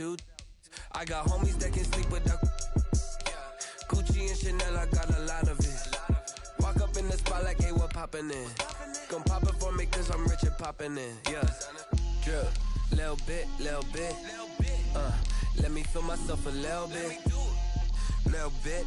two. I got homies that can sleep without. Gucci and Chanel, I got a lot of it. Walk up in the spot like, hey, what poppin' in? Gon' pop it for me cause I'm rich and poppin' in, yeah. Drip, little bit, let me feel myself a little bit. Little bit,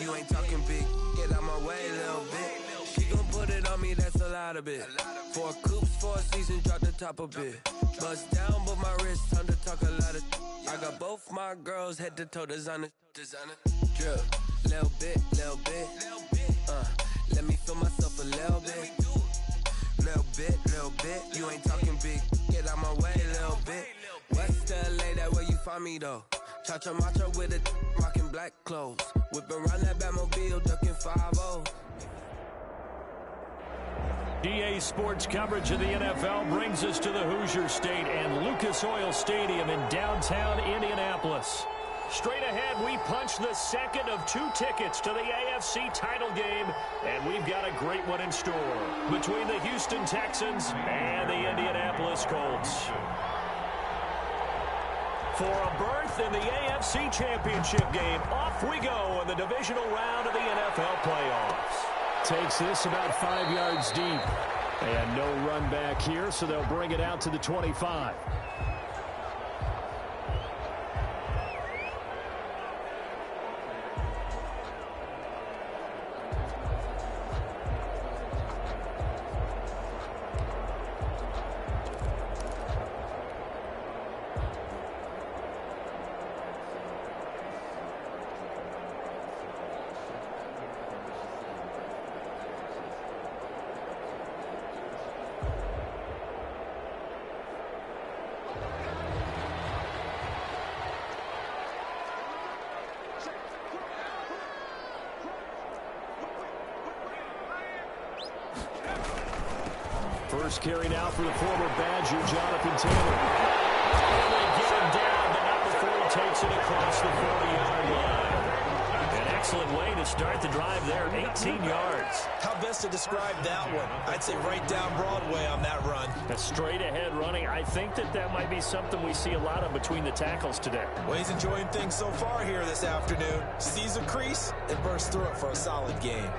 you ain't talking big. Get out my way, little bit. She gon' put it on me, that's a lot of it. 4 coupes, 4 seasons, drop the top a bit. Bust down, but my wrist, time to talk a lot of. I got both my girls, head to toe designer. Drip, little bit, let me feel myself a little bit. Little bit, you ain't talking big. Get out my way, little bit. West LA, that where you find me though. Cha-cha matcha with a rockin' black clothes. Whip around that Batmobile, ducking 5-0. DA Sports coverage of the NFL brings us to the Hoosier State and Lucas Oil Stadium in downtown Indianapolis. Straight ahead, we punch the second of 2 tickets to the AFC title game, and we've got a great one in store between the Houston Texans and the Indianapolis Colts. For a berth in the AFC Championship game, off we go in the divisional round of the NFL playoffs. Takes this about 5 yards deep. And no run back here, so they'll bring it out to the 25. First carry now for the former Badger, Jonathan Taylor. And they get him down, but not before he takes it across the 40-yard line. An excellent way to start the drive there, 18 yards. How best to describe that one? I'd say right down Broadway on that run. A straight-ahead running. I think that might be something we see a lot of between the tackles today. Well, he's enjoying things so far here this afternoon. Sees a crease and bursts through it for a solid game.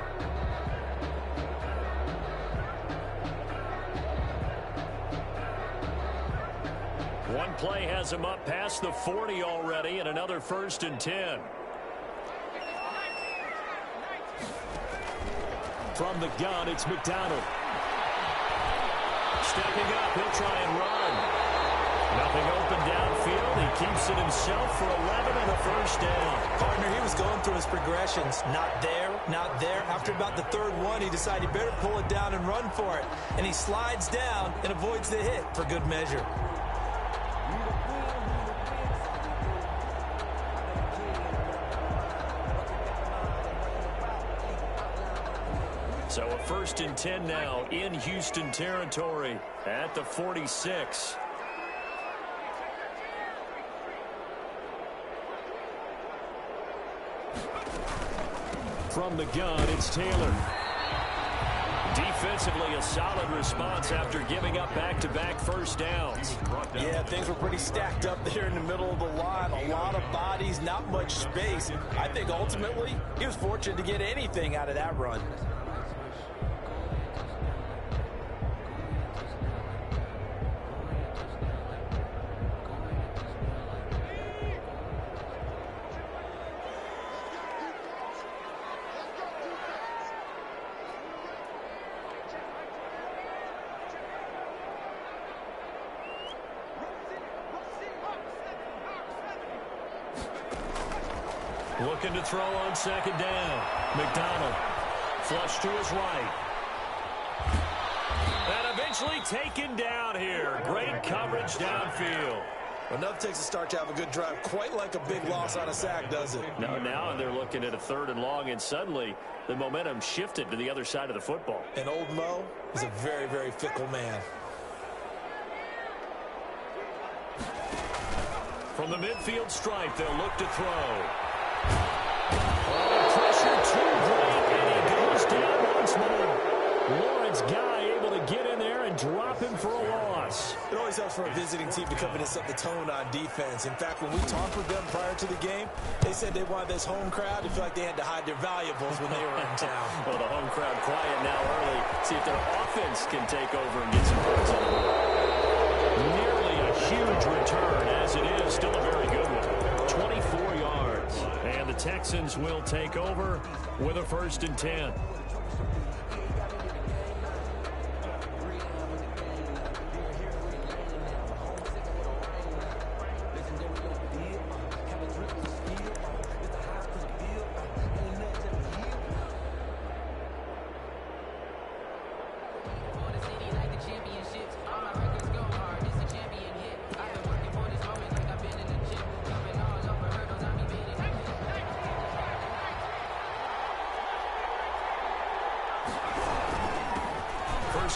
One play has him up past the 40 already, and another 1st and 10. From the gun, it's McDonald. Stepping up, he'll try and run. Nothing open downfield. He keeps it himself for 11 and a 1st down. Partner, he was going through his progressions. Not there, not there. After about the 3rd one, he decided he better pull it down and run for it. And he slides down and avoids the hit for good measure. So a 1st and 10 now in Houston territory at the 46. From the gun, it's Taylor. Defensively, a solid response after giving up back-to-back 1st downs. Yeah, things were pretty stacked up there in the middle of the line. A lot of bodies, not much space. I think ultimately he was fortunate to get anything out of that run. Looking to throw on 2nd down. McDonald. Flush to his right. And eventually taken down here. Great coverage downfield. Enough takes a start to have a good drive. Quite like a big loss on a sack, does it? No, now they're looking at a 3rd and long, and suddenly the momentum shifted to the other side of the football. And old Mo is a very, very fickle man. From the midfield stripe, they'll look to throw. Oh, pressure too great, and he goes down once more. Lawrence Guy able to get in there and drop him for a loss. It always helps for a visiting team to come in and set the tone on defense. In fact, when we talked with them prior to the game, they said they wanted this home crowd to feel like they had to hide their valuables when they were in town. Well, the home crowd quiet now early. See if their offense can take over and get some points on the board. Nearly a huge return as it is. Still a very good one. 24 yards. And the Texans will take over with a 1st and 10.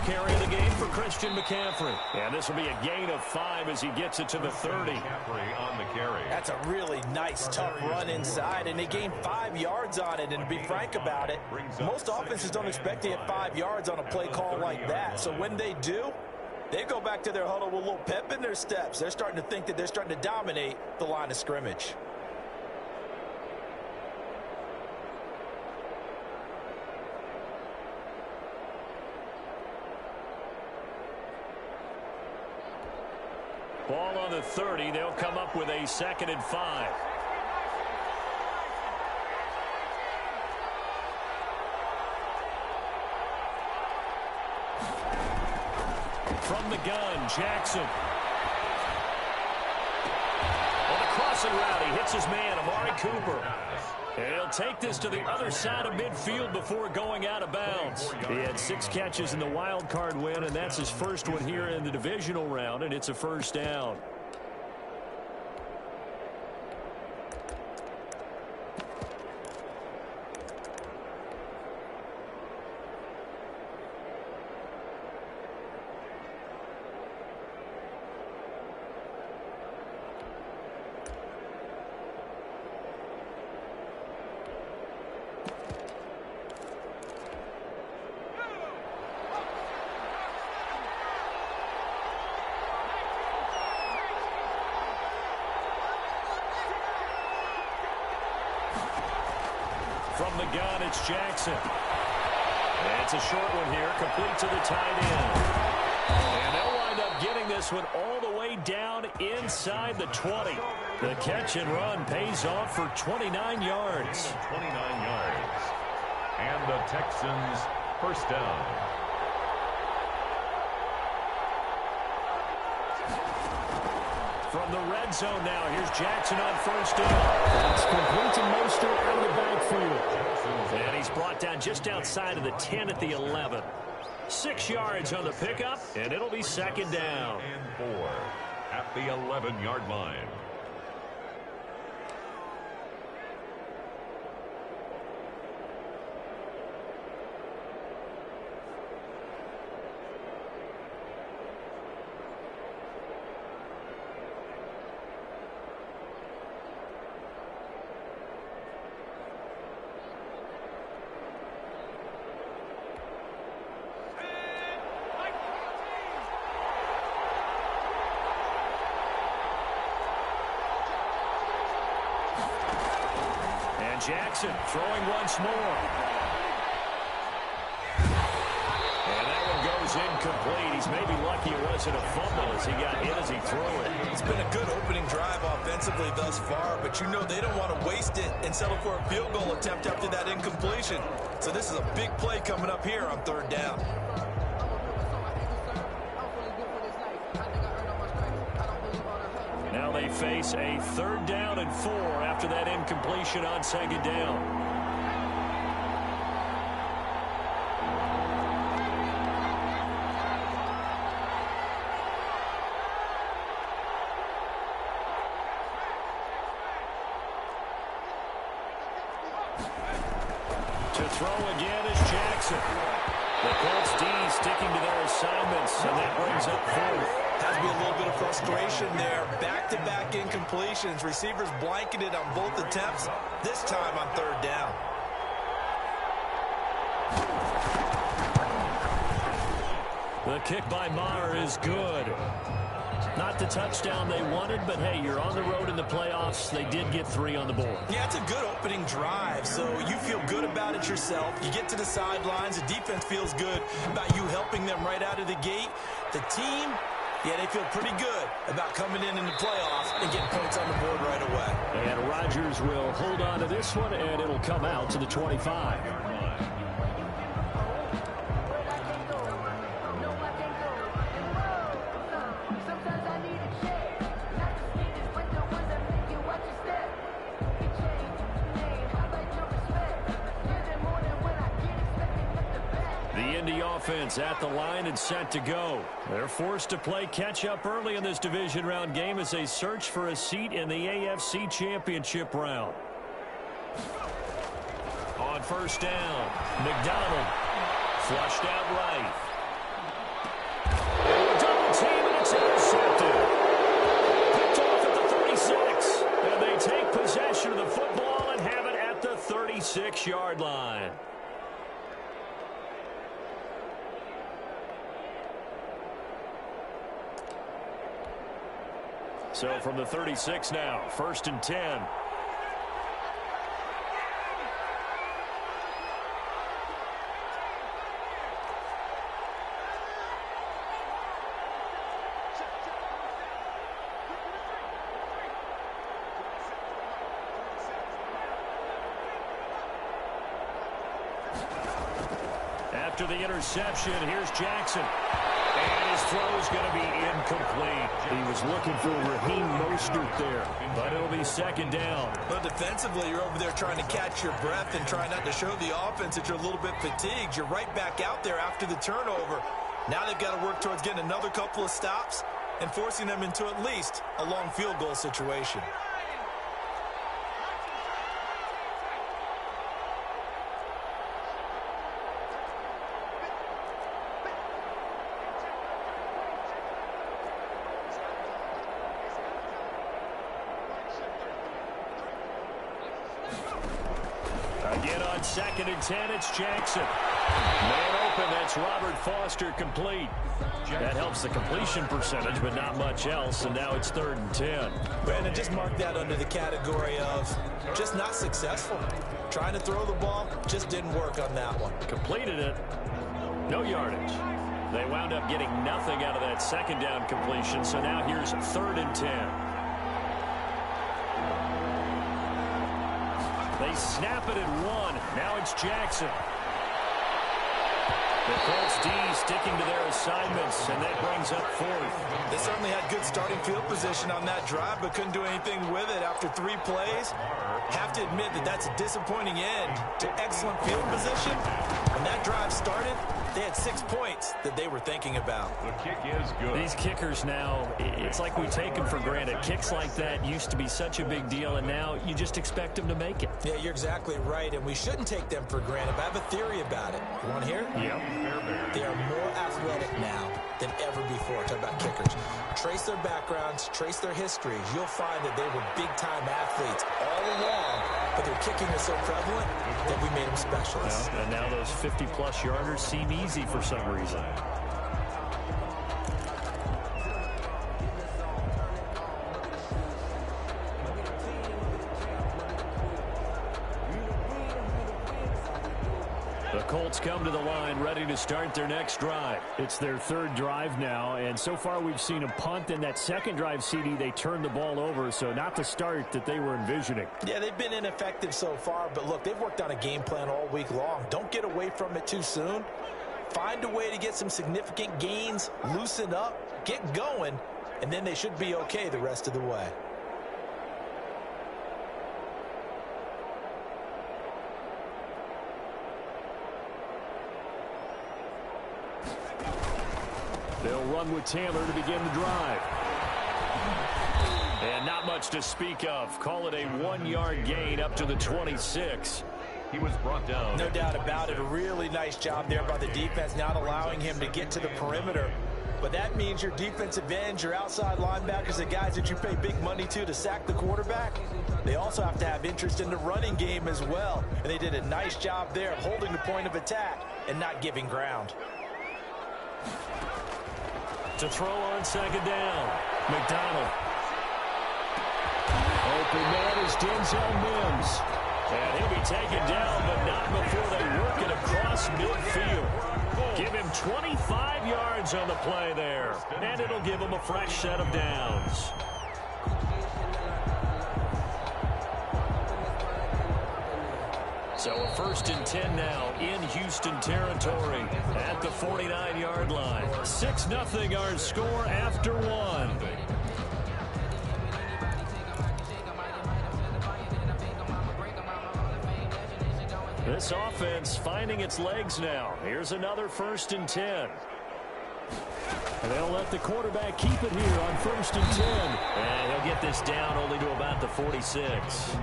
Carry of the game for Christian McCaffrey. And this will be a gain of 5 as he gets it to the 30. On the carry. That's a really nice, tough run inside, and they gained 5 yards on it. And to be frank about it, most offenses don't expect to get 5 yards on a play call like that. So when they do, they go back to their huddle with a little pep in their steps. They're starting to think that they're starting to dominate the line of scrimmage. Ball on the 30. They'll come up with a 2nd and 5. From the gun, Jackson. On the crossing route, he hits his man, Amari Cooper. And he'll take this to the other side of midfield before going out of bounds. He had 6 catches in the wild card win, and that's his first one here in the divisional round, and it's a 1st down. From the gun, it's Jackson. And it's a short one here, complete to the tight end. And they'll wind up getting this one all the way down inside the 20. The catch and run pays off for 29 yards. 29 yards. And the Texans 1st down. From the red zone now, here's Jackson on 1st down. It's complete to Mostert out of the backfield. And he's brought down just outside of the 10 at the 11. 6 yards on the pickup, and it'll be 2nd down. And 4 at the 11-yard line. Jackson throwing once more. And that one goes incomplete. He's maybe lucky it wasn't a fumble as he got hit as he threw it. It's been a good opening drive offensively thus far, but you know they don't want to waste it and settle for a field goal attempt after that incompletion. So this is a big play coming up here on 3rd down. Now they face a 3rd down and 4 after that incompletion on 2nd down. To throw again is Jackson. The Colts D sticking to their assignments, and that brings up 4th. Has to be a little bit of frustration there. Back-to-back incompletions. Receivers blanketed on both attempts, this time on 3rd down. The kick by Maher is good. Not the touchdown they wanted, but hey, you're on the road in the playoffs. They did get 3 on the board. Yeah, it's a good opening drive, so you feel good about it yourself. You get to the sidelines. The defense feels good about you helping them right out of the gate. The team, yeah, they feel pretty good about coming in the playoffs and getting points on the board right away. And Rodgers will hold on to this one, and it'll come out to the 25. Offense at the line and set to go. They're forced to play catch-up early in this division round game as they search for a seat in the AFC Championship round. On first down, McDonald flushed out right. Double team and it's intercepted. Picked off at the 36. And they take possession of the football and have it at the 36-yard line. So from the 36 now, 1st and 10. After the interception, here's Jackson. And his throw is going to be incomplete. He was looking for Raheem Mostert there, but it'll be 2nd down. But defensively, you're over there trying to catch your breath and try not to show the offense that you're a little bit fatigued. You're right back out there after the turnover. Now they've got to work towards getting another couple of stops and forcing them into at least a long field goal situation. Again on 2nd and 10, it's Jackson. Man open, that's Robert Foster complete. That helps the completion percentage, but not much else, and now it's 3rd and 10. Brandon, just mark that under the category of just not successful. Trying to throw the ball, just didn't work on that one. Completed it, no yardage. They wound up getting nothing out of that 2nd down completion, so now here's 3rd and 10. They snap it at 1. Now it's Jackson. The Colts D sticking to their assignments, and that brings up 4th. They certainly had good starting field position on that drive, but couldn't do anything with it after 3 plays. Have to admit that that's a disappointing end to excellent field position. When that drive started, they had 6 points that they were thinking about. The kick is good. These kickers now, it's like we take them for granted. Kicks like that used to be such a big deal, and now you just expect them to make it. Yeah, you're exactly right, and we shouldn't take them for granted, but I have a theory about it. You want to hear it? Yep. They are more athletic now than ever before. Talk about kickers. Trace their backgrounds, trace their histories. You'll find that they were big-time athletes all along, but their kicking is so prevalent that we made them specialists. And now those 50-plus yarders seem easy for some reason. The Colts come to the line ready to start their next drive. It's their 3rd drive now, and so far we've seen a punt. In that 2nd drive, CD, they turned the ball over, so not the start that they were envisioning. Yeah, they've been ineffective so far, but look, they've worked on a game plan all week long. Don't get away from it too soon. Find a way to get some significant gains, loosen up, get going, and then they should be okay the rest of the way. They'll run with Taylor to begin the drive. And not much to speak of. Call it a 1-yard gain up to the 26. He was brought down. No doubt about it. A really nice job there by the defense, not allowing him to get to the perimeter. But that means your defensive ends, your outside linebackers, the guys that you pay big money to sack the quarterback, they also have to have interest in the running game as well. And they did a nice job there of holding the point of attack and not giving ground. To throw on second down, McDonald. Open man is Denzel Mims. And he'll be taken down, but not before they work it across midfield. Give him 25 yards on the play there, and it'll give him a fresh set of downs. So a 1st and 10 now in Houston territory at the 49-yard line. 6-0 our score after 1. This offense finding its legs now. Here's another 1st and 10. And they'll let the quarterback keep it here on 1st and 10. And he'll get this down only to about the 46.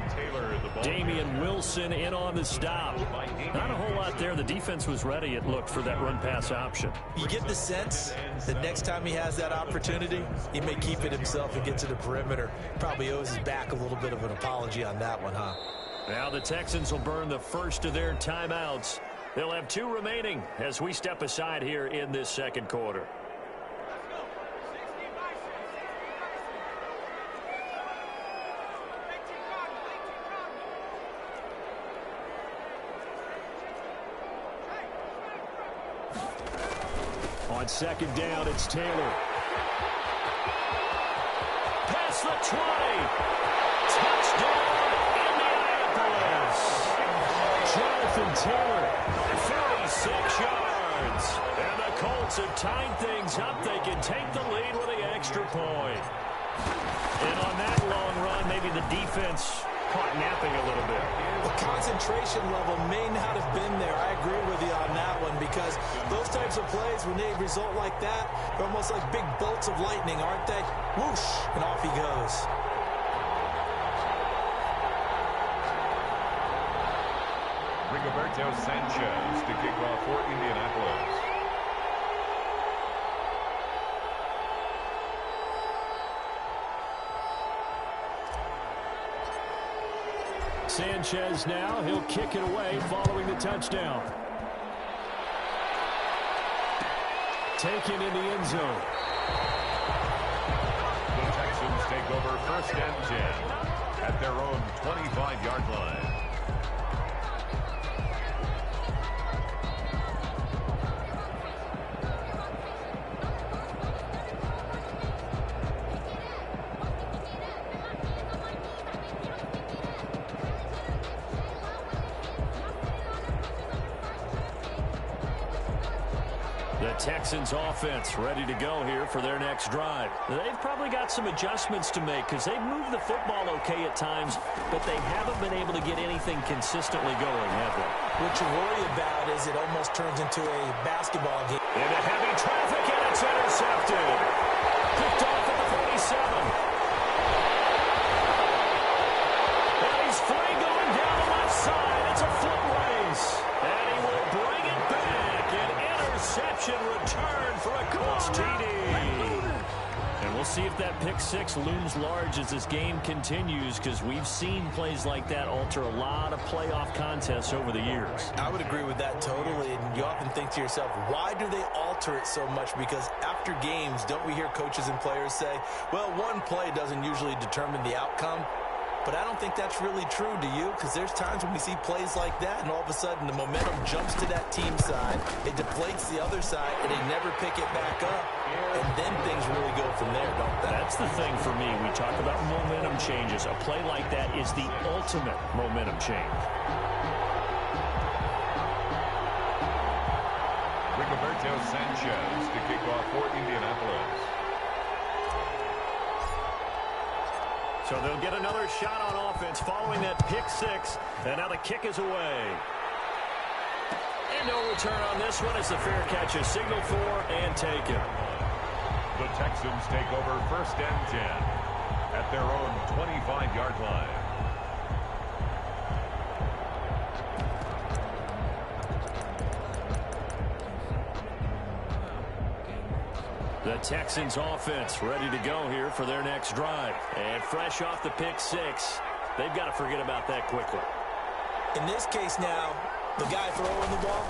Damian Wilson in on the stop. Not a whole lot there. The defense was ready, it looked, for that run-pass option. You get the sense that next time he has that opportunity, he may keep it himself and get to the perimeter. Probably owes his back a little bit of an apology on that one, huh? Now the Texans will burn the first of their timeouts. They'll have 2 remaining as we step aside here in this second quarter. On second down, it's Taylor. Past the 20. Touchdown, Indianapolis. Jonathan Taylor, 36 yards. And the Colts have tied things up. They can take the lead with the extra point. And on that long run, maybe the defense caught napping a little bit. The concentration level may not have been there. I agree with you on that one, because those types of plays, when they result like that, they're almost like big bolts of lightning, aren't they? Whoosh, and off he goes. Rigoberto Sanchez to kick off for Indianapolis. Sanchez now, he'll kick it away following the touchdown. Taken in the end zone. The Texans take over 1st and 10 at their own 25-yard line. Texans offense ready to go here for their next drive. They've probably got some adjustments to make because they've moved the football okay at times, but they haven't been able to get anything consistently going, have they? What you worry about is it almost turns into a basketball game. Into heavy traffic, and it's intercepted. Picked off at the 47. And he's free going down the left side. It's a foot race. And he will bring it back. An interception return for a Colts TD. And we'll see if that pick six looms large as this game continues, because we've seen plays like that alter a lot of playoff contests over the years. I would agree with that totally, and you often think to yourself, why do they alter it so much? Because after games, don't we hear coaches and players say, well, one play doesn't usually determine the outcome? But I don't think that's really true, do you? Because there's times when we see plays like that, and all of a sudden the momentum jumps to that team side, it deflates the other side, and they never pick it back up. And then things really go from there, don't they? That's the thing for me. We talk about momentum changes. A play like that is the ultimate momentum change. Rigoberto Sanchez to kick off for Indianapolis. So they'll get another shot on offense following that pick six. And now the kick is away. And no return on this one as the fair catch is signaled for and taken. The Texans take over 1st and 10 at their own 25-yard line. The Texans offense ready to go here for their next drive. And fresh off the pick six, they've got to forget about that quickly. In this case now, the guy throwing the ball,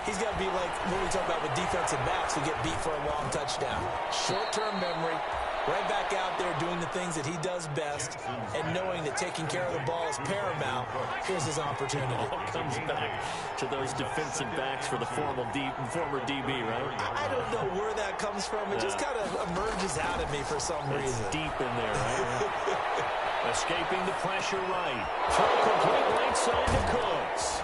He's got to be like what we talk about with defensive backs who get beat for a long touchdown. Short-term memory, right back out there doing the things that he does best, and knowing that taking care of the ball is paramount. Here's his opportunity. Comes back to those defensive backs for the former DB, right? I don't know where that comes from. It just kind of emerges out of me for some reason. Deep in there, right? Escaping the pressure right. Throw complete right side to Cooks.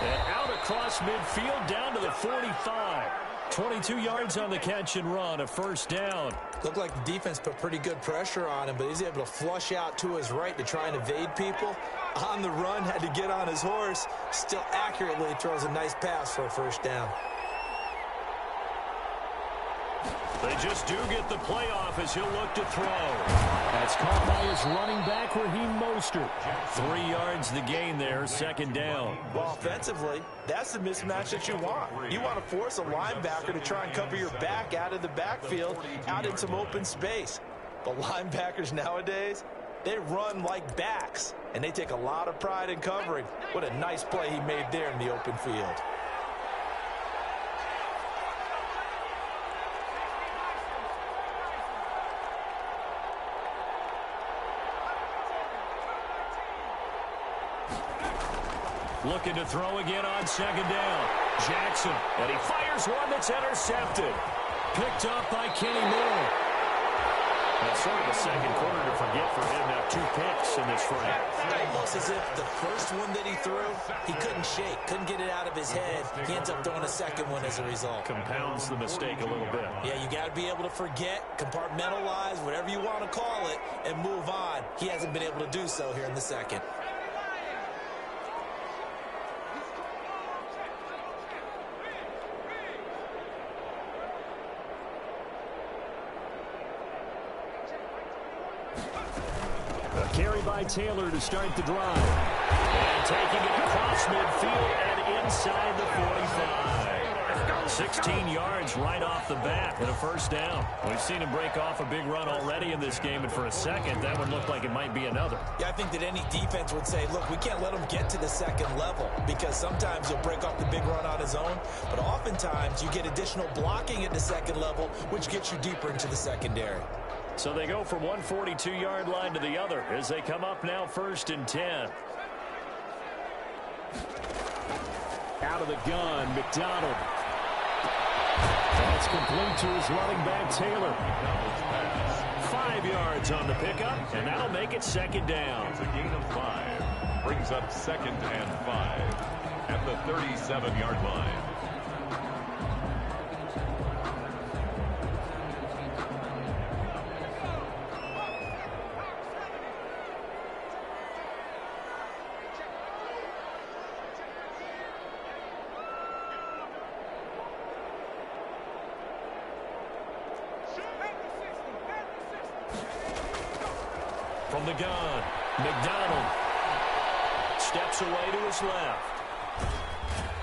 And out across midfield down to the 45. 22 yards on the catch and run, a first down. Looked like the defense put pretty good pressure on him, but he's able to flush out to his right to try and evade people. On the run, had to get on his horse. Still accurately throws a nice pass for a first down. They just do get the playoff as he'll look to throw. That's caught by his running back, Raheem Mostert. 3 yards the gain there, second down. Well, offensively, that's the mismatch that you want. You want to force a linebacker to try and cover your back out of the backfield, out in some open space. But linebackers nowadays, they run like backs, and they take a lot of pride in covering. What a nice play he made there in the open field. Looking to throw again on second down. Jackson, and he fires one that's intercepted. Picked up by Kenny Moore. That's sort of the second quarter to forget for him. Now 2 picks in this frame. Almost as if the first one that he threw, he couldn't shake, couldn't get it out of his head. He ends up throwing a second one as a result. Compounds the mistake a little bit. Yeah, you got to be able to forget, compartmentalize, whatever you want to call it, and move on. He hasn't been able to do so here in the second. Carry by Taylor to start the drive. And taking it across midfield and inside the 45. 16 yards right off the bat and a first down. We've seen him break off a big run already in this game, and for a second, that would look like it might be another. Yeah, I think that any defense would say, look, we can't let him get to the second level, because sometimes he'll break off the big run on his own, but oftentimes you get additional blocking at the second level, which gets you deeper into the secondary. So they go from one 42-yard line to the other as they come up now 1st and 10. Out of the gun, McDonald. That's complete to his running back, Taylor. 5 yards on the pickup, and that'll make it second down. It's a gain of 5. Brings up 2nd and 5 at the 37-yard line. From the gun, McDonald steps away to his left.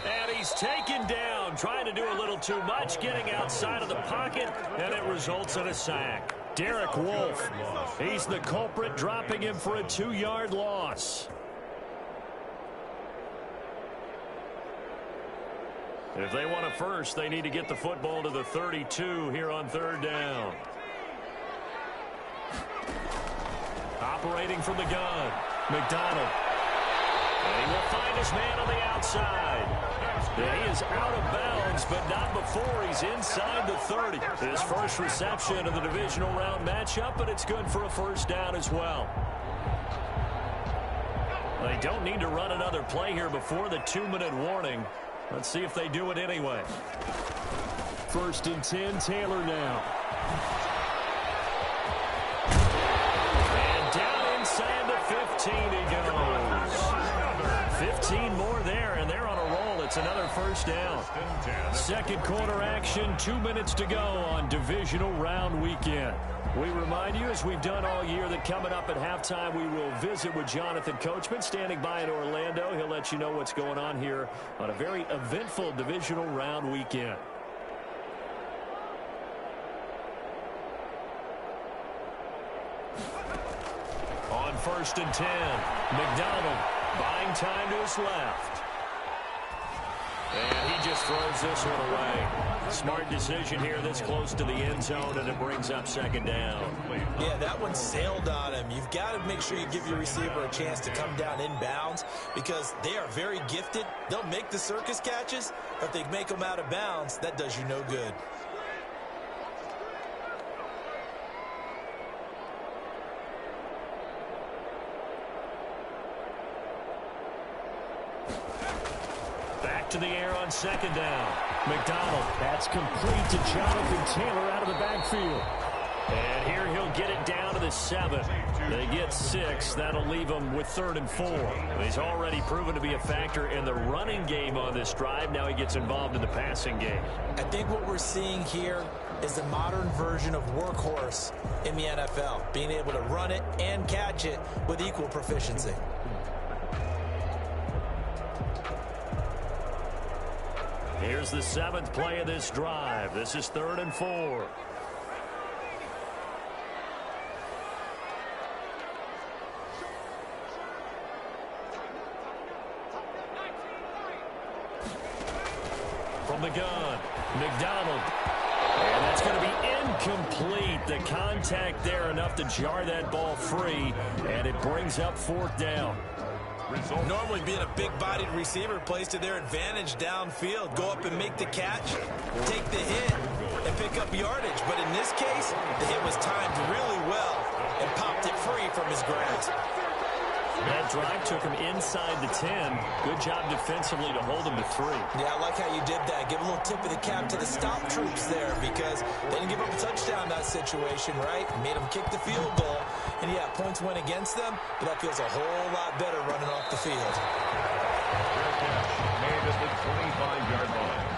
And he's taken down, trying to do a little too much, getting outside of the pocket, and it results in a sack. Derek Wolfe, he's the culprit, dropping him for a 2-yard loss. If they want a first, they need to get the football to the 32 here on 3rd down. Operating from the gun, McDonald. And he will find his man on the outside. And he is out of bounds, but not before he's inside the 30. His first reception of the divisional round matchup, but it's good for a first down as well. They don't need to run another play here before the 2-minute warning. Let's see if they do it anyway. 1st and 10, Taylor now. Inside the 15 he goes. 15 more there, and they're on a roll. It's another first down. Second quarter action, 2 minutes to go on divisional round weekend. We remind you, as we've done all year, that coming up at halftime, we will visit with Jonathan Coachman, standing by in Orlando. He'll let you know what's going on here on a very eventful divisional round weekend. On 1st and 10, McDonald buying time to his left. And he just throws this one away. Smart decision here this close to the end zone, and it brings up second down. Yeah, that one sailed on him. You've got to make sure you give your receiver a chance to come down inbounds because they are very gifted. They'll make the circus catches, but if they make them out of bounds, that does you no good. Back to the air on second down. McDonald. That's complete to Jonathan Taylor out of the backfield. And here he'll get it down to the 7. They get 6. That'll leave him with 3rd and 4. He's already proven to be a factor in the running game on this drive. Now he gets involved in the passing game. I think what we're seeing here is the modern version of workhorse in the NFL, being able to run it and catch it with equal proficiency. Here's the 7th play of this drive. This is 3rd and 4. From the gun, McDonald. And that's going to be incomplete. The contact there enough to jar that ball free, and it brings up 4th down. Normally being a big-bodied receiver plays to their advantage downfield. Go up and make the catch, take the hit, and pick up yardage. But in this case, the hit was timed really well and popped it free from his grasp. That drive took him inside the 10. Good job defensively to hold him to 3. Yeah, I like how you did that. Give a little tip of the cap to the stop troops there because they didn't give up a touchdown in that situation, right? Made them kick the field goal. And, yeah, points went against them, but that feels a whole lot better running off the field. Made at the 25-yard line.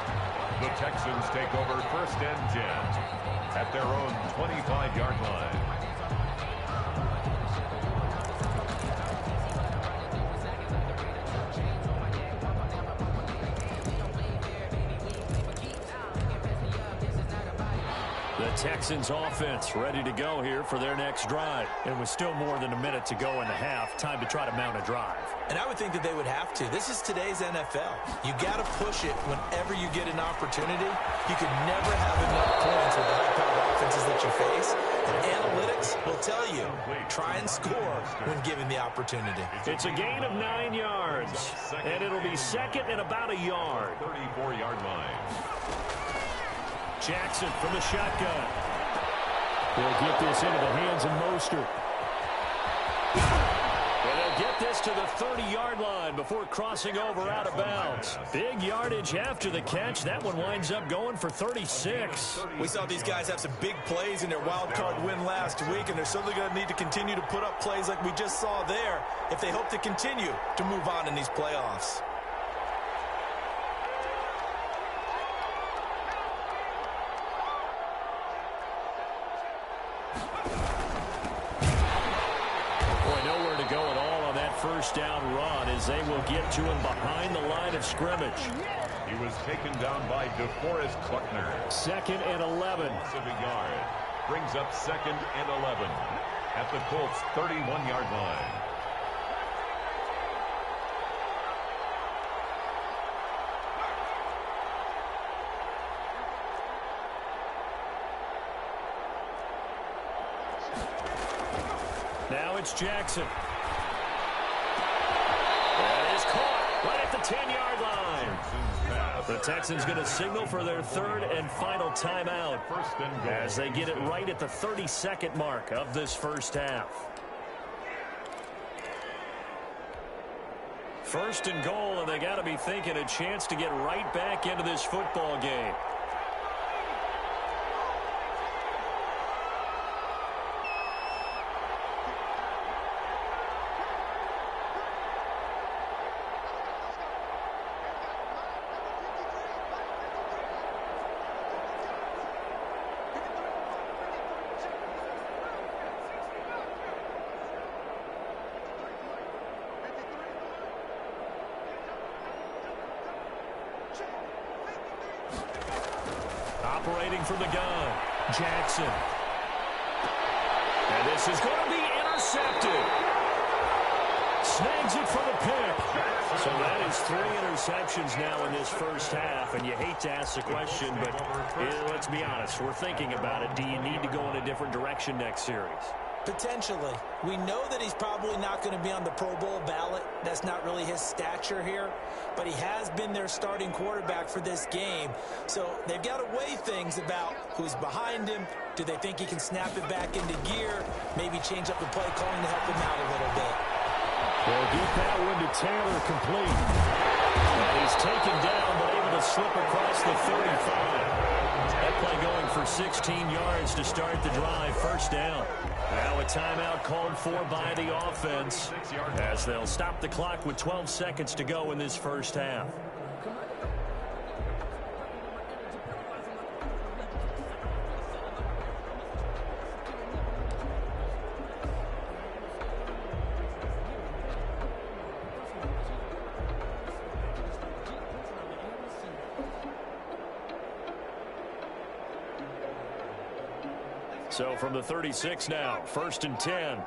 The Texans take over 1st and 10 at their own 25-yard line. The Texans offense ready to go here for their next drive. And with still more than a minute to go in the half, time to try to mount a drive. And I would think that they would have to. This is today's NFL. You got to push it whenever you get an opportunity. You could never have enough points with the high-powered offenses that you face. And analytics will tell you, try and score when given the opportunity. It's a gain of 9 yards. And it'll be 2nd and about a yard. 34-yard line. Jackson from the shotgun. They'll get this into the hands of Mostert. And they'll get this to the 30-yard line before crossing over out of bounds. Big yardage after the catch. That one winds up going for 36. We saw these guys have some big plays in their wild card win last week, and they're certainly going to need to continue to put up plays like we just saw there if they hope to continue to move on in these playoffs. First down run as they will get to him behind the line of scrimmage. He was taken down by DeForest Buckner. 2nd and 11. Of a yard. Brings up 2nd and 11 at the Colts 31-yard line. Now it's Jackson. Right at the 10-yard line. The Texans going to signal for their 3rd and final timeout as they get it right at the 32nd mark of this first half. 1st and goal, and they got to be thinking a chance to get right back into this football game. Operating from the gun, Jackson. And this is going to be intercepted. Snags it for the pick. So that is 3 interceptions now in this first half, and you hate to ask the question, but let's be honest. We're thinking about it. Do you need to go in a different direction next series? Potentially. We know that he's probably not going to be on the Pro Bowl ballot. That's not really his stature here. But he has been their starting quarterback for this game. So they've got to weigh things about who's behind him. Do they think he can snap it back into gear? Maybe change up the play calling to help him out a little bit. Well, deep that one to Taylor, complete. And he's taken down, but able to slip across the 35. That play going for 16 yards to start the drive, first down. Now a timeout called for by the offense as they'll stop the clock with 12 seconds to go in this first half. So from the 36 now, 1st and 10.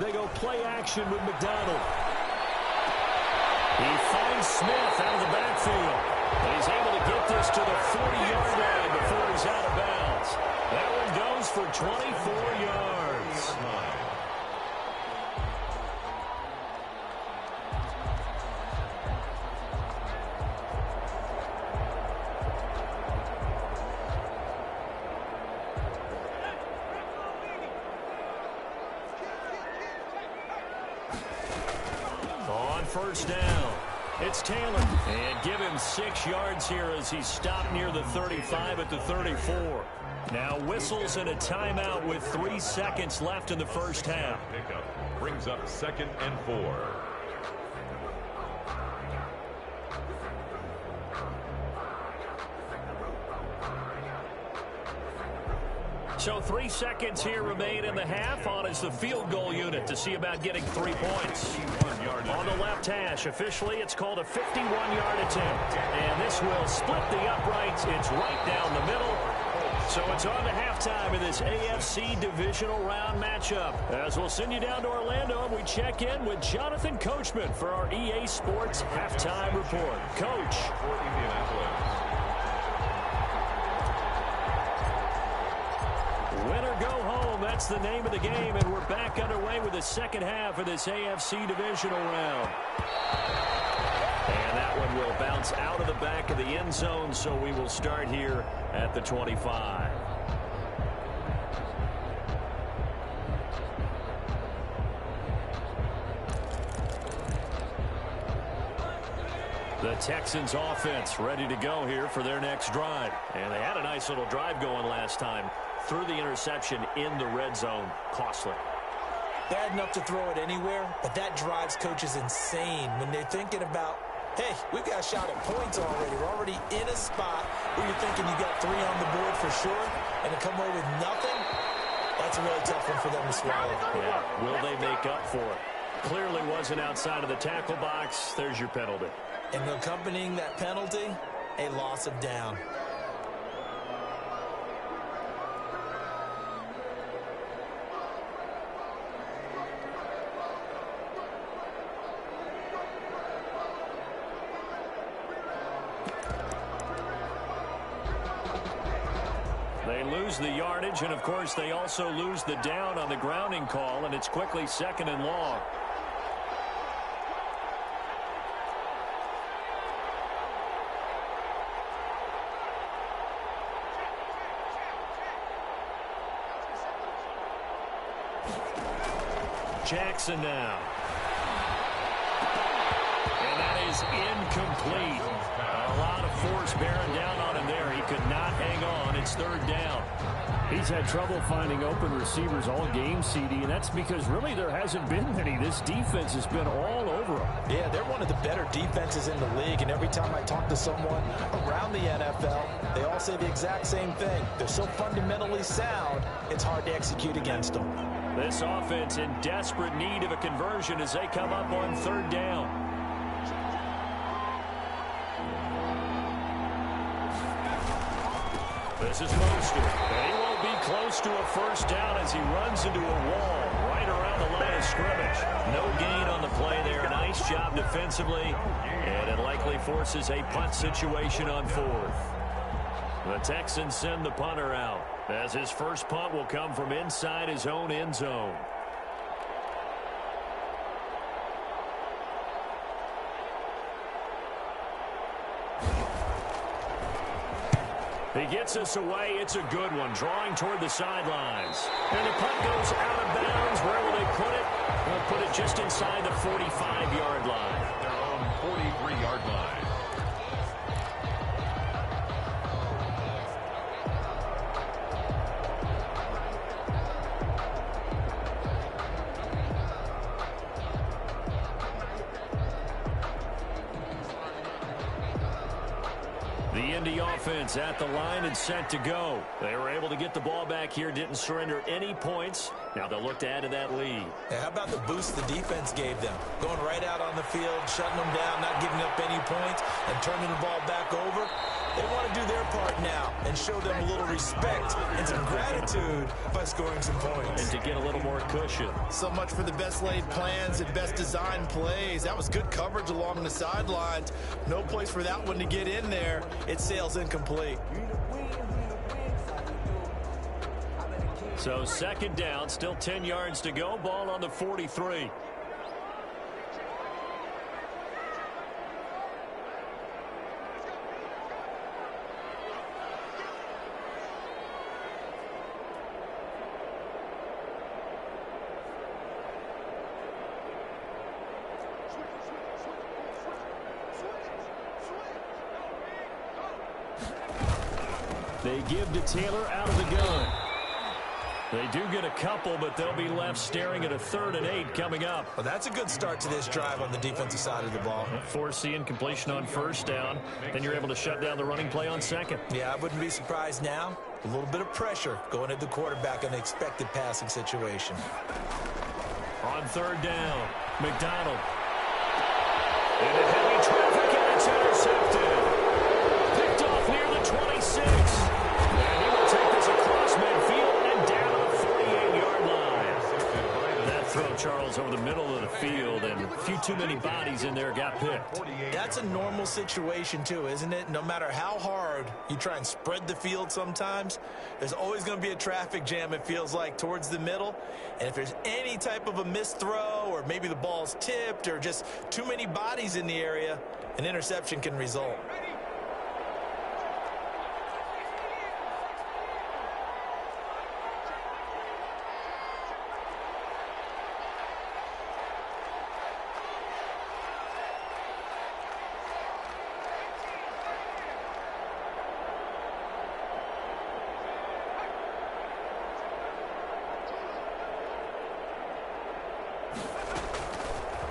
They go play action with McDonald. He finds Smith out of the backfield. And he's able to get this to the 40-yard line before he's out of bounds. That one goes for 24 yards. First down. It's Taylor. And give him 6 yards here as he stopped near the 35 at the 34. Now whistles and a timeout with 3 seconds left in the first half. Pickup brings up 2nd and 4. So 3 seconds here remain in the half. On is the field goal unit to see about getting 3 points. On the left hash, officially it's called a 51-yard attempt. And this will split the uprights. It's right down the middle. So it's on to halftime in this AFC divisional round matchup. As we'll send you down to Orlando, and we check in with Jonathan Coachman for our EA Sports halftime report. Coach. Win or go home, that's the name of the game, and we're back underway with the second half of this AFC divisional round. And that one will bounce out of the back of the end zone, so we will start here at the 25. The Texans offense ready to go here for their next drive. And they had a nice little drive going last time. Threw the interception in the red zone. Costly. Bad enough to throw it anywhere, but that drives coaches insane when they're thinking about, hey, we've got a shot at points already. We're already in a spot where you're thinking you got 3 on the board for sure, and to come away with nothing, that's a really tough one for them to swallow. Yeah. Will they make up for it? Clearly wasn't outside of the tackle box. There's your penalty. And accompanying that penalty, a loss of down. They lose the yardage, and of course they also lose the down on the grounding call, and it's quickly 2nd and long. Jackson now. And that is incomplete. A lot of force bearing down on him there. He could not hang on. It's 3rd down. He's had trouble finding open receivers all game, CD, and that's because really there hasn't been many. This defense has been all over him. Yeah, they're one of the better defenses in the league, and every time I talk to someone around the NFL, they all say the exact same thing. They're so fundamentally sound, it's hard to execute against them. This offense in desperate need of a conversion as they come up on 3rd down. This is Mostert. And he won't be close to a first down as he runs into a wall right right around the line of scrimmage. No gain on the play there. Nice job defensively, and it likely forces a punt situation on fourth. The Texans send the punter out, as his first punt will come from inside his own end zone. He gets us away. It's a good one, drawing toward the sidelines. And the punt goes out of bounds. Where will they put it? They'll put it just inside the 45-yard line. Their own 43-yard line. The Indy offense at the line and set to go. They were able to get the ball back here, didn't surrender any points. Now they'll look to add to that lead. Yeah, how about the boost the defense gave them? Going right out on the field, shutting them down, not giving up any points, and turning the ball back over. They want to do their part now and show them a little respect and some gratitude by scoring some points. And to get a little more cushion. So much for the best laid plans and best designed plays. That was good coverage along the sidelines. No place for that one to get in there. It sails incomplete. So second down, still 10 yards to go. Ball on the 43. They give to Taylor out of the gun. They do get a couple, but they'll be left staring at a 3rd and 8 coming up. Well, that's a good start to this drive on the defensive side of the ball. Force the incompletion on first down. Then you're able to shut down the running play on second. Yeah, I wouldn't be surprised now. A little bit of pressure going at the quarterback in an expected passing situation. On 3rd down, McDonald. Into heavy traffic, and it's intercepted. Picked off near the 26. And he will take this across midfield and down to the 48-yard line. That throw, Charles, over the middle of the field, and a few too many bodies in there got picked. That's a normal situation, too, isn't it? No matter how hard you try and spread the field sometimes, there's always going to be a traffic jam, it feels like, towards the middle. And if there's any type of a missed throw, or maybe the ball's tipped, or just too many bodies in the area, an interception can result.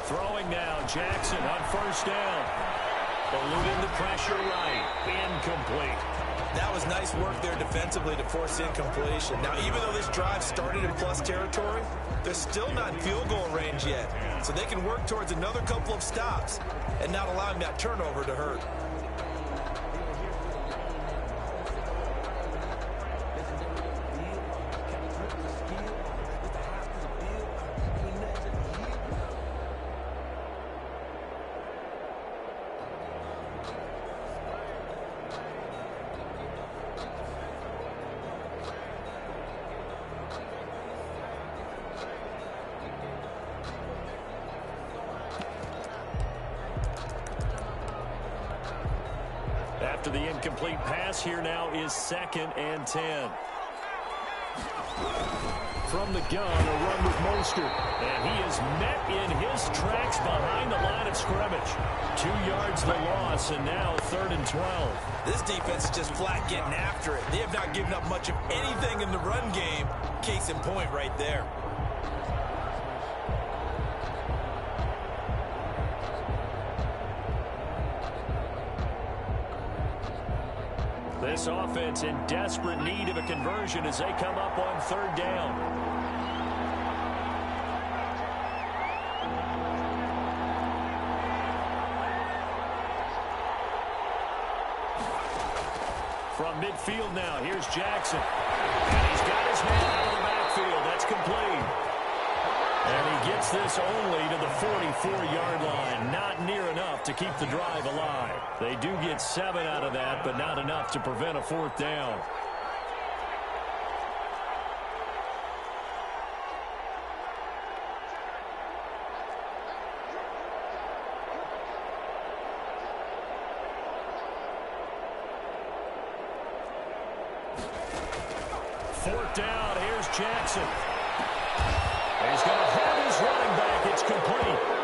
Throwing now, Jackson on first down. Eluding the pressure right. Incomplete. That was nice work there defensively to force incompletion. Now, even though this drive started in plus territory, they're still not in field goal range yet. So they can work towards another couple of stops and not allowing that turnover to hurt. After the incomplete pass, here now is 2nd and 10. From the gun, a run with Mostert. And he is met in his tracks behind the line of scrimmage. 2 yards the loss, and now 3rd and 12. This defense is just flat getting after it. They have not given up much of anything in the run game. Case in point right there. This offense in desperate need of a conversion as they come up on 3rd down. From midfield now, here's Jackson. And he's got his man out of the backfield. That's complete. And he gets this only to the 44-yard line. Not near enough to keep the drive alive. They do get 7 out of that, but not enough to prevent a 4th down. Fourth down, here's Jackson. He's going to have his running back. It's complete.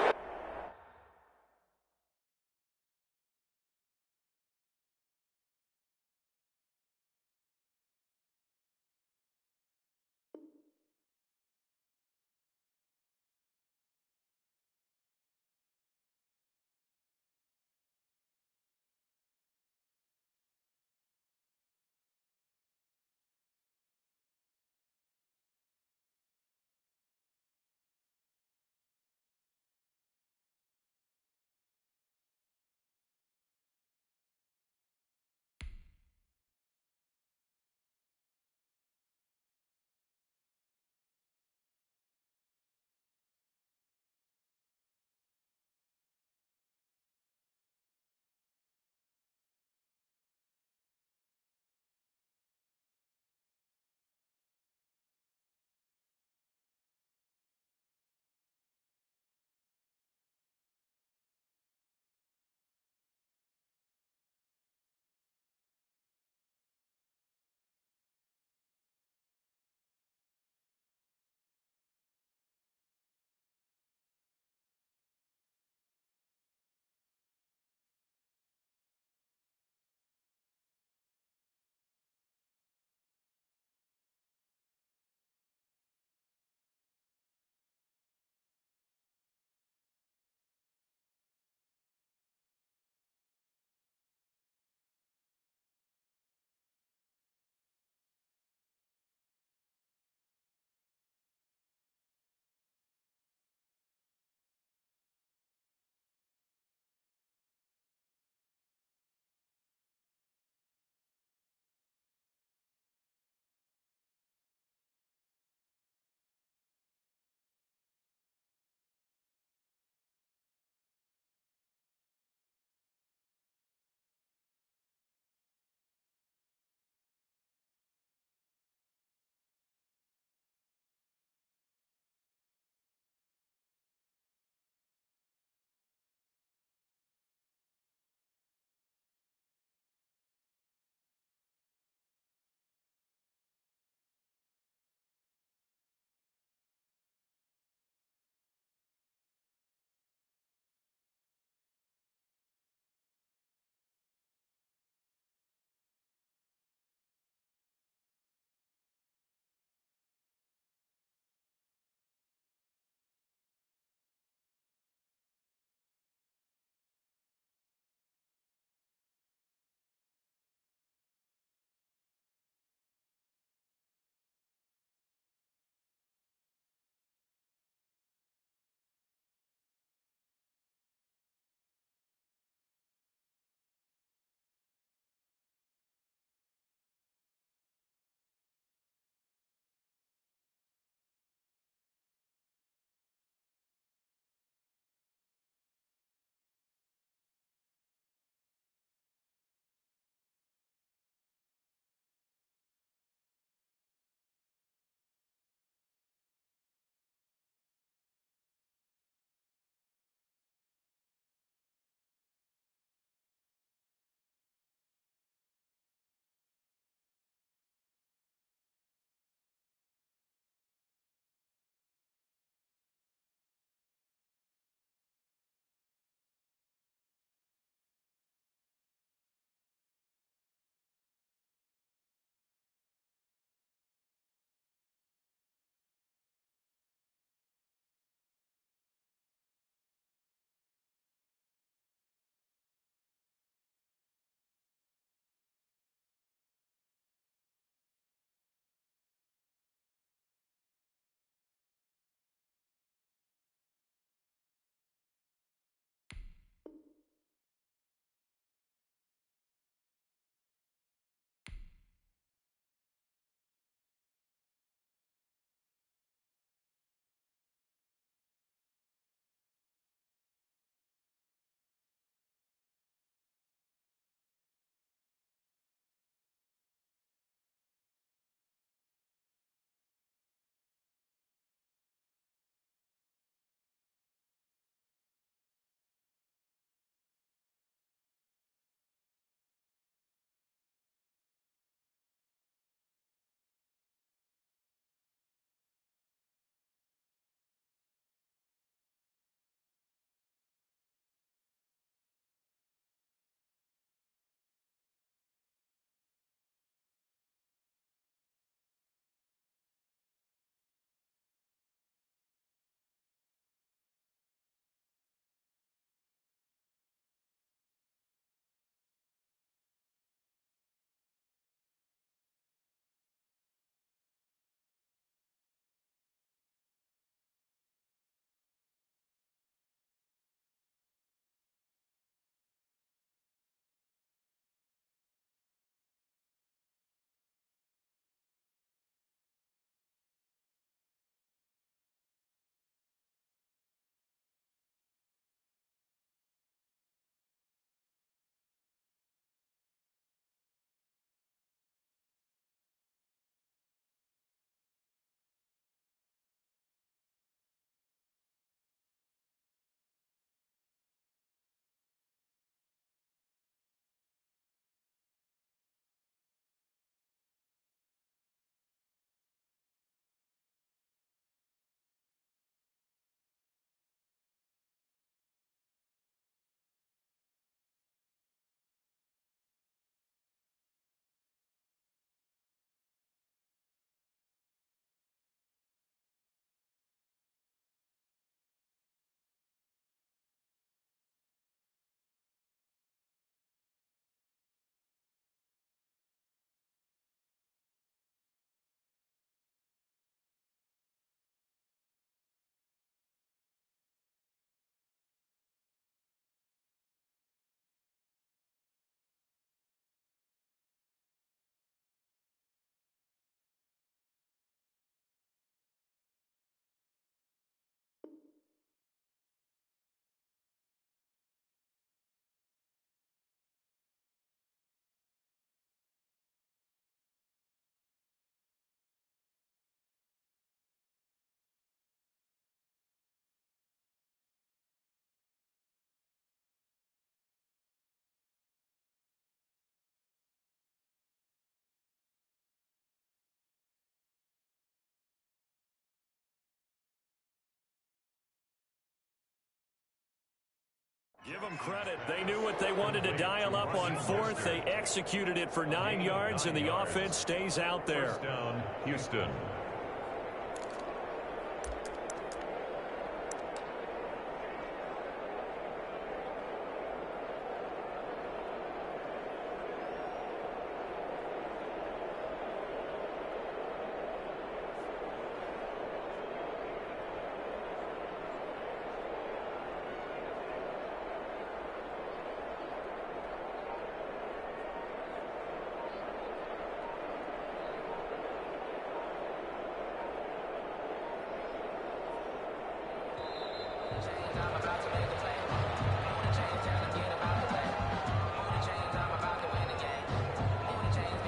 Give them credit. They knew what they wanted to dial up on fourth. They executed it for 9 yards, and the offense stays out there. First down, Houston.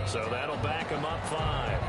So that'll back him up 5.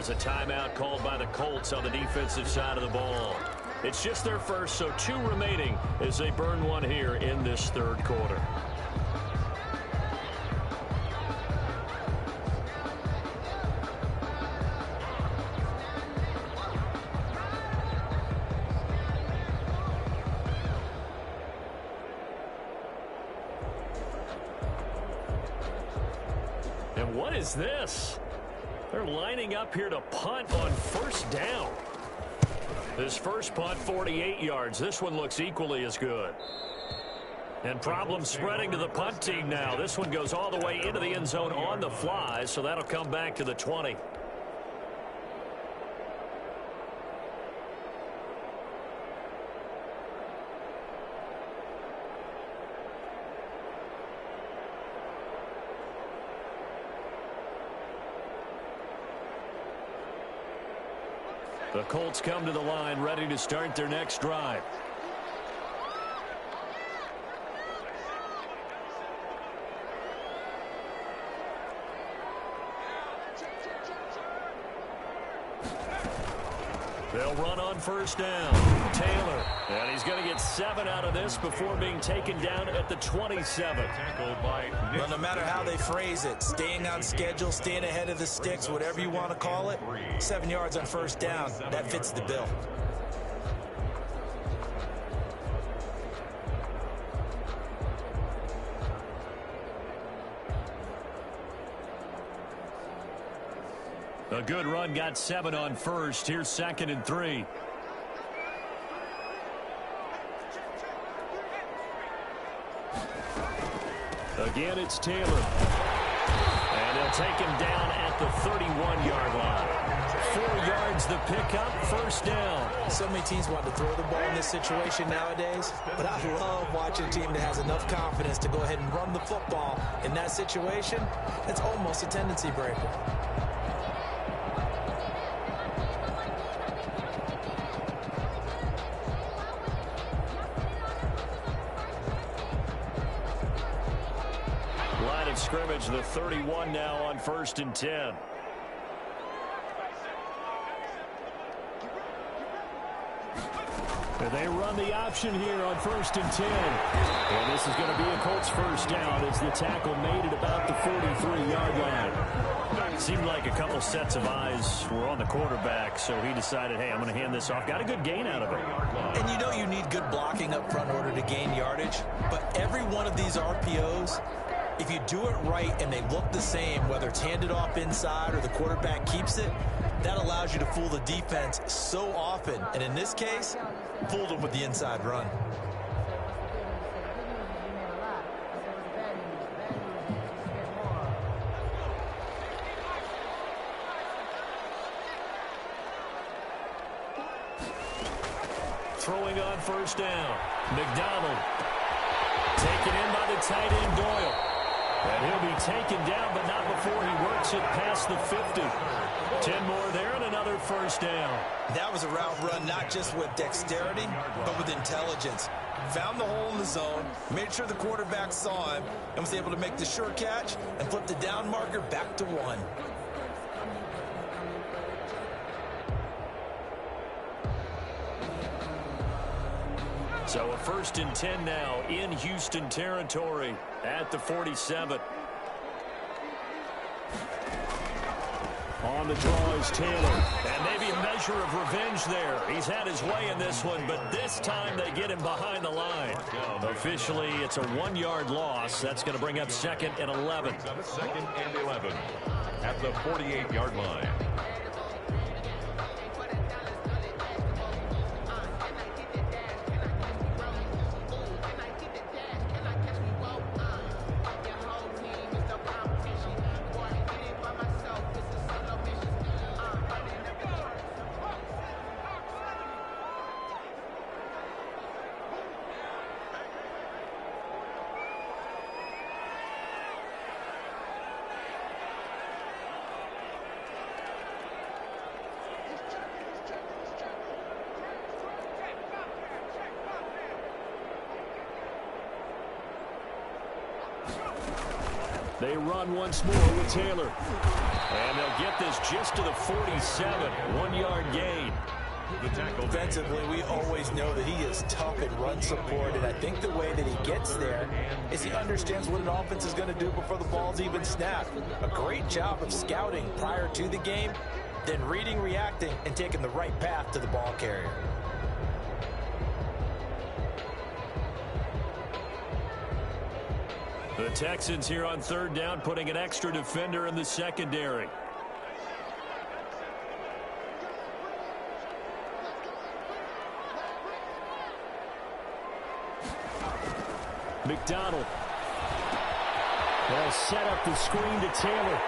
There's a timeout called by the Colts on the defensive side of the ball. It's just their first, so 2 remaining as they burn one here in this third quarter. And what is this? They're lining up here to punt on first down. This first punt, 48 yards. This one looks equally as good. And problems spreading to the punt team now. This one goes all the way into the end zone on the fly, so that'll come back to the 20. The Colts come to the line, ready to start their next drive. They'll run on first down. Taylor. And he's going to get 7 out of this before being taken down at the 27. Tackled by Nick. Well, no matter how they phrase it, staying on schedule, staying ahead of the sticks, whatever you want to call it, 7 yards on first down, that fits the bill. A good run got 7 on first. Here's 2nd and 3. Again, it's Taylor. And they'll take him down at the 31-yard line. 4 yards the pickup, 1st down. So many teams want to throw the ball in this situation nowadays, but I love watching a team that has enough confidence to go ahead and run the football in that situation. It's almost a tendency breaker. Line of scrimmage, the 31 now on 1st and 10. They run the option here on 1st and 10. And this is going to be a Colts 1st down as the tackle made it about the 43-yard line. It seemed like a couple sets of eyes were on the quarterback, so he decided, hey, I'm going to hand this off. Got a good gain out of it. And you know you need good blocking up front in order to gain yardage, but every one of these RPOs, if you do it right and they look the same, whether it's handed off inside or the quarterback keeps it, that allows you to fool the defense so often. And in this case, fooled them with the inside run. Throwing on 1st down. McDonald taken in by the tight end Doyle. And he'll be taken down, but not before he works it past the 50. 10 more there and another 1st down. That was a route run not just with dexterity, but with intelligence. Found the hole in the zone, made sure the quarterback saw him, and was able to make the sure catch and flip the down marker back to 1. So a 1st and 10 now in Houston territory at the 47. On the draw is Taylor. And maybe a measure of revenge there. He's had his way in this one, but this time they get him behind the line. Officially, it's a 1-yard loss. That's going to bring up 2nd and 11. 2nd and 11 at the 48-yard line. They run once more with Taylor. And they'll get this just to the 47. 1-yard gain. Defensively, we always know that he is tough in run support, and I think the way that he gets there is he understands what an offense is going to do before the ball's even snapped. A great job of scouting prior to the game, then reading, reacting, and taking the right path to the ball carrier. The Texans here on 3rd down, putting an extra defender in the secondary. McDonald. They'll set up the screen to Taylor.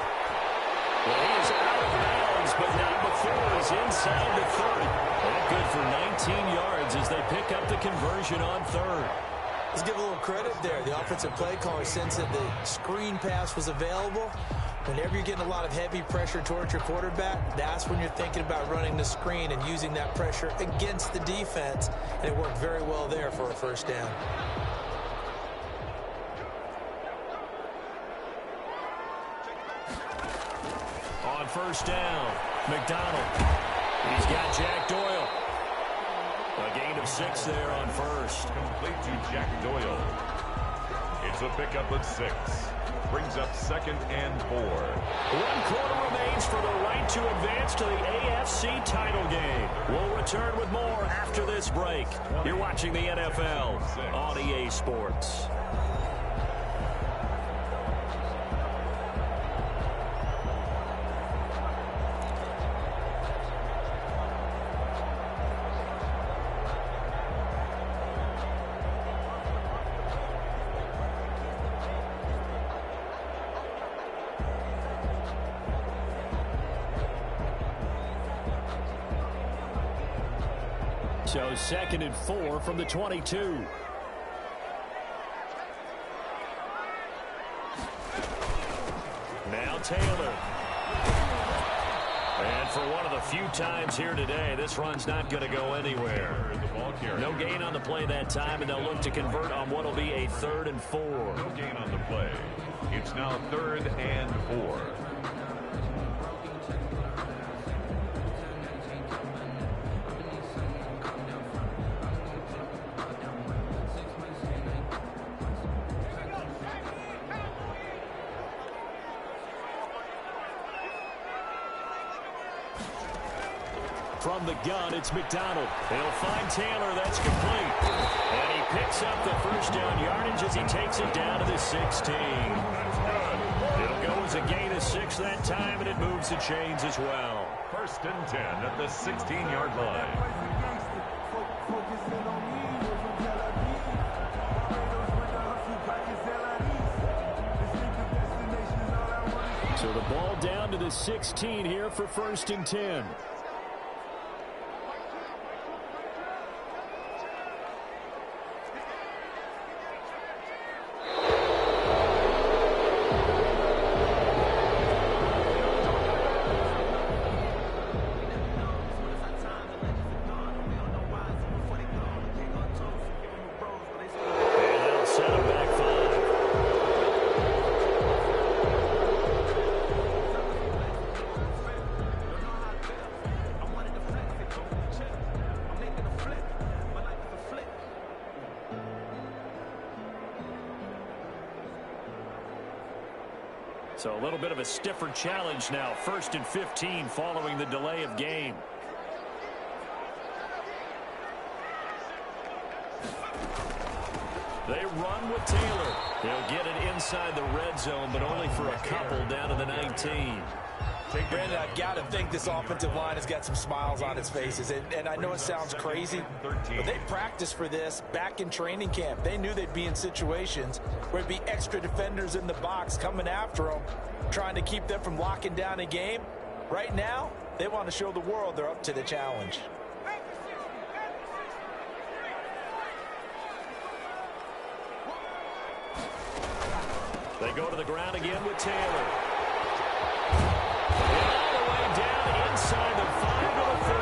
Well, he is out of bounds, but not before he's inside the 30. That good for 19 yards as they pick up the conversion on 3rd. Let's give a little credit there. The offensive play caller sensed that the screen pass was available. Whenever you're getting a lot of heavy pressure towards your quarterback, that's when you're thinking about running the screen and using that pressure against the defense. And it worked very well there for a 1st down. On 1st down, McDonald. He's got Jack Doyle. A gain of 6 there on 1st. Complete to Jack Doyle. It's a pickup of 6. Brings up 2nd and 4. 1 quarter remains for the right to advance to the AFC title game. We'll return with more after this break. You're watching the NFL on EA Sports. So 2nd and 4 from the 22. Now Taylor. And for one of the few times here today, this run's not going to go anywhere. No gain on the play that time, and they'll look to convert on what will be a 3rd and 4. No gain on the play. It's now 3rd and 4. From the gun, it's McDonald. He'll find Taylor. That's complete. And he picks up the first down yardage as he takes it down to the 16. It'll go as a gain of 6 that time, and it moves the chains as well. 1st and 10 at the 16-yard line. So the ball down to the 16 here for 1st and 10. So a little bit of a stiffer challenge now. 1st and 15 following the delay of game. They run with Taylor. He'll get it inside the red zone, but only for a couple down to the 19. Brandon, I've got to think this offensive line has got some smiles on its faces. And I know it sounds crazy, but they practiced for this back in training camp. They knew they'd be in situations where there'd be extra defenders in the box coming after them, trying to keep them from locking down a game. Right now, they want to show the world they're up to the challenge. They go to the ground again with Taylor. All the way down inside the 5 to the 4.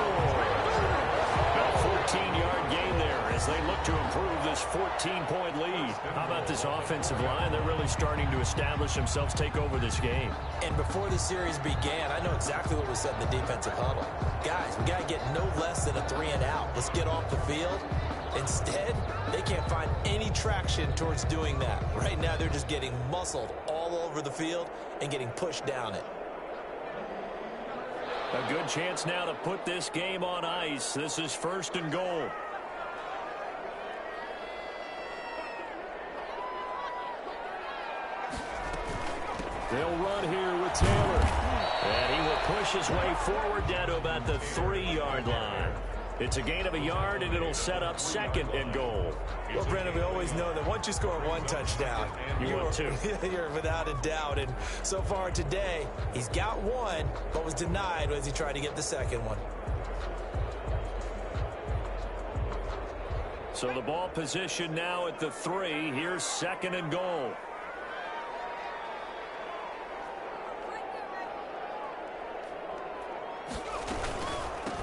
A 14-yard gain there as they look to improve this 14-point lead. How about this offensive line? They're really starting to establish themselves, take over this game. And before the series began, I know exactly what was said in the defensive huddle. Guys, we got to get no less than a 3 and out. Let's get off the field. Instead, they can't find any traction towards doing that. Right now, they're just getting muscled all over the field and getting pushed down it. A good chance now to put this game on ice. This is 1st and goal. They'll run here with Taylor. And he will push his way forward down to about the 3-yard line. It's a gain of a yard, and it'll set up 2nd and goal. Well, Brandon, we always know that once you score 1 touchdown, you're without a doubt. And so far today, he's got 1, but was denied as he tried to get the 2nd one. So the ball position now at the 3. Here's 2nd and goal.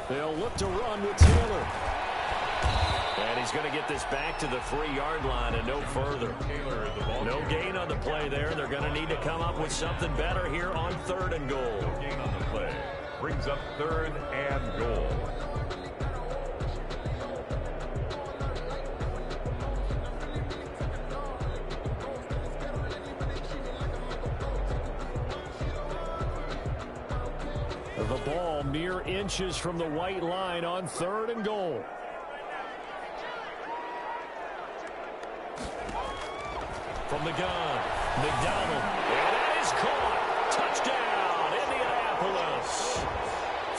They'll look to run with Taylor. And he's going to get this back to the 3-yard line and no further. No gain on the play there. They're going to need to come up with something better here on 3rd and goal. No gain on the play. Brings up 3rd and goal. The ball mere inches from the white line on 3rd and goal. From the gun, McDonald. And that is caught. Touchdown, Indianapolis.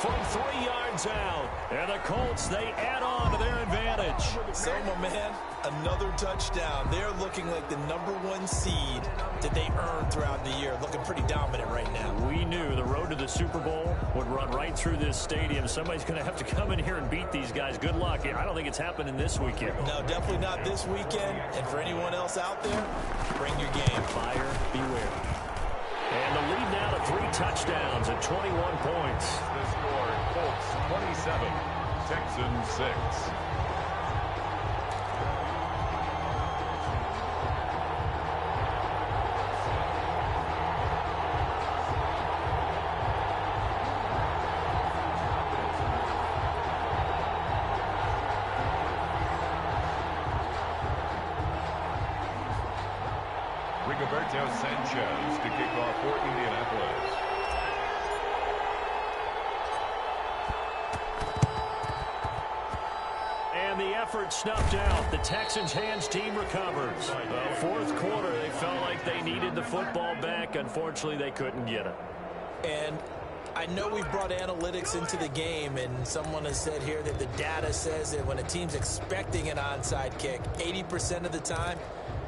from 3 yards out. And the Colts, they add on to their advantage. So, my man, another touchdown. They're looking like the #1 seed that they earned throughout the year. Looking pretty dominant right now. We knew the road to the Super Bowl would run right through this stadium. Somebody's going to have to come in here and beat these guys. Good luck. I don't think it's happening this weekend. No, definitely not this weekend. And for anyone else out there, bring your game. Buyer beware. And the lead now to 3 touchdowns at 21 points. The score, Colts 27, Texans 6. Rigoberto Sanchez to kick off for Indianapolis. And the effort snuffed out. The Texans' hands team recovers. Fourth quarter, they felt like they needed the football back. Unfortunately, they couldn't get it. And I know we've brought analytics into the game, and someone has said here that the data says that when a team's expecting an onside kick, 80% of the time,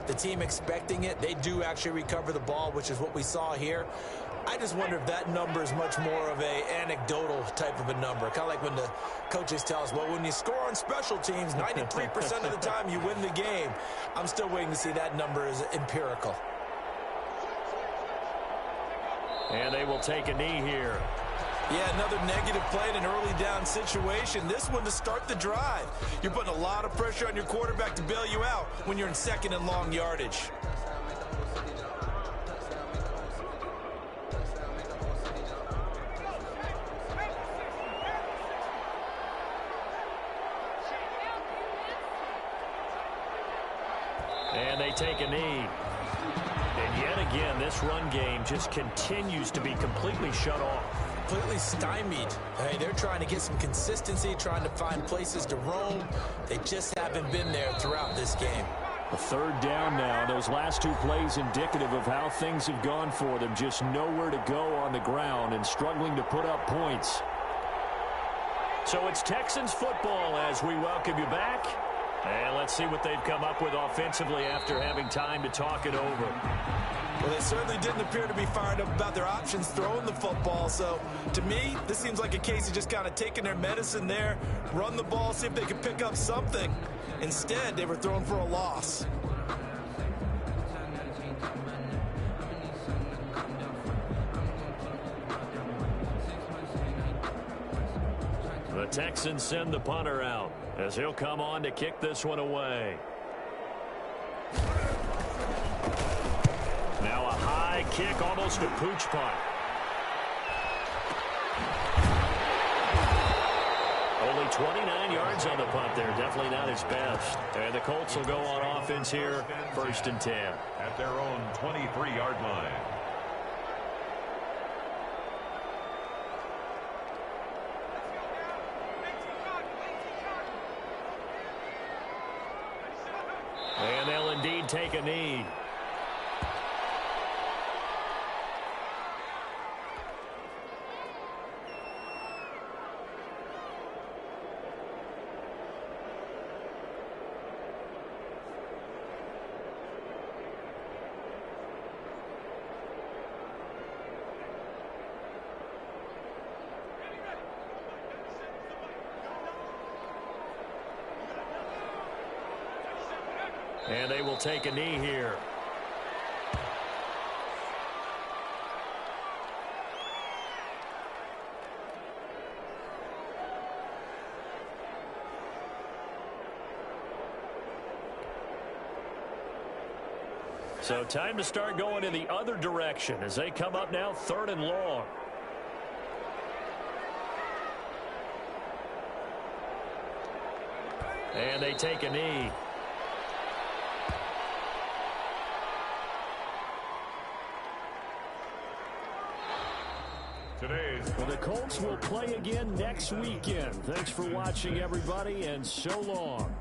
the team expecting it, they do actually recover the ball, which is what we saw here. I just wonder if that number is much more of a anecdotal type of a number. Kind of like when the coaches tell us, well, when you score on special teams, 93% of the time you win the game. I'm still waiting to see that number is empirical. And they will take a knee here. Yeah, another negative play in an early down situation. This one to start the drive. You're putting a lot of pressure on your quarterback to bail you out when you're in second and long yardage. And they take a knee. And yet again, this run game just continues to be completely shut off. Completely stymied. Hey, they're trying to get some consistency, trying to find places to roam. They just haven't been there throughout this game. A third down now. Those last 2 plays indicative of how things have gone for them. Just nowhere to go on the ground and struggling to put up points. So it's Texans football as we welcome you back. And let's see what they've come up with offensively after having time to talk it over. Well, they certainly didn't appear to be fired up about their options throwing the football. So, to me, this seems like a case of just kind of taking their medicine there, run the ball, see if they could pick up something. Instead, they were thrown for a loss. The Texans send the punter out as he'll come on to kick this one away. Now a high kick, almost a pooch punt. Only 29 yards on the punt there. Definitely not his best. And the Colts will go on offense here, 1st and 10. At their own 23-yard line. And they'll indeed take a knee. And they will take a knee here. So time to start going in the other direction as they come up now 3rd and long. And they take a knee. Well, the Colts will play again next weekend. Thanks for watching, everybody, and so long.